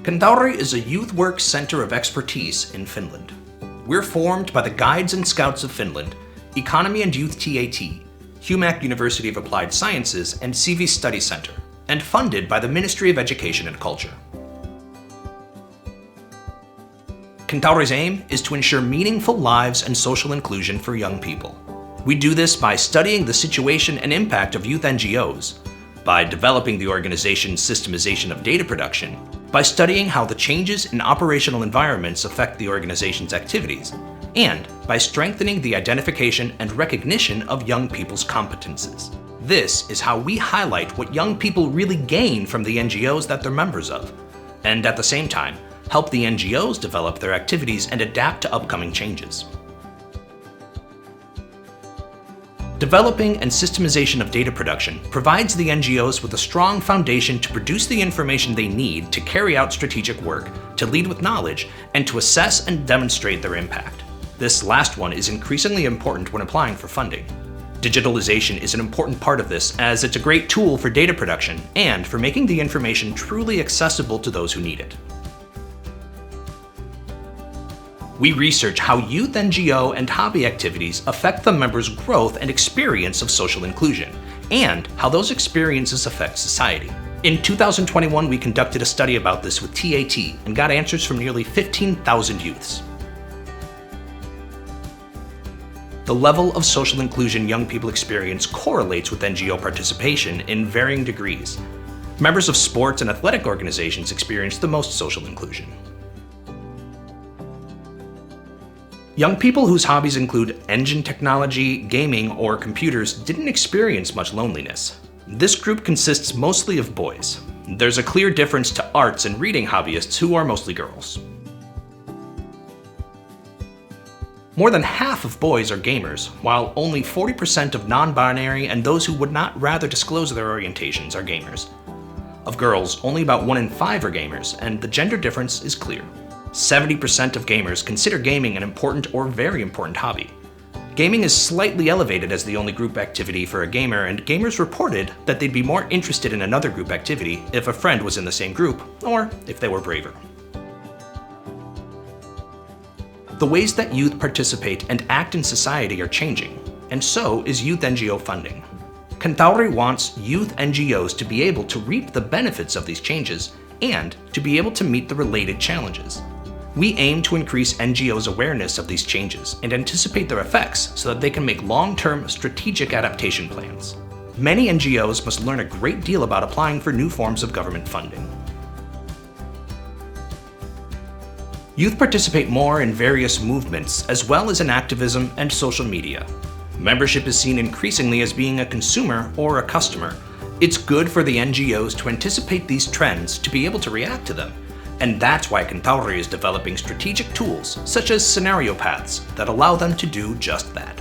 Kentauri is a youth work center of expertise in Finland. We're formed by the Guides and Scouts of Finland, Economy and Youth TAT, Humak University of Applied Sciences, and Sivis Study Centre, and funded by the Ministry of Education and Culture. Kentauri's aim is to ensure meaningful lives and social inclusion for young people. We do this by studying the situation and impact of youth NGOs, by developing the organization's systemization of data production, by studying how the changes in operational environments affect the organization's activities, and by strengthening the identification and recognition of young people's competences. This is how we highlight what young people really gain from the NGOs that they're members of, and at the same time, help the NGOs develop their activities and adapt to upcoming changes. Developing and systemization of data production provides the NGOs with a strong foundation to produce the information they need to carry out strategic work, to lead with knowledge, and to assess and demonstrate their impact. This last one is increasingly important when applying for funding. Digitalization is an important part of this, as it's a great tool for data production and for making the information truly accessible to those who need it. We research how youth NGO and hobby activities affect the members' growth and experience of social inclusion, and how those experiences affect society. In 2021, we conducted a study about this with TAT and got answers from nearly 15,000 youths. The level of social inclusion young people experience correlates with NGO participation in varying degrees. Members of sports and athletic organizations experience the most social inclusion. Young people whose hobbies include engine technology, gaming, or computers didn't experience much loneliness. This group consists mostly of boys. There's a clear difference to arts and reading hobbyists who are mostly girls. More than half of boys are gamers, while only 40% of non-binary and those who would not rather disclose their orientations are gamers. Of girls, only about 1 in 5 are gamers, and the gender difference is clear. 70% of gamers consider gaming an important or very important hobby. Gaming is slightly elevated as the only group activity for a gamer, and gamers reported that they'd be more interested in another group activity if a friend was in the same group, or if they were braver. The ways that youth participate and act in society are changing, and so is youth NGO funding. Kentauri wants youth NGOs to be able to reap the benefits of these changes and to be able to meet the related challenges. We aim to increase NGOs' awareness of these changes and anticipate their effects so that they can make long-term strategic adaptation plans. Many NGOs must learn a great deal about applying for new forms of government funding. Youth participate more in various movements as well as in activism and social media. Membership is seen increasingly as being a consumer or a customer. It's good for the NGOs to anticipate these trends to be able to react to them. And that's why Kentauri is developing strategic tools, such as scenario paths, that allow them to do just that.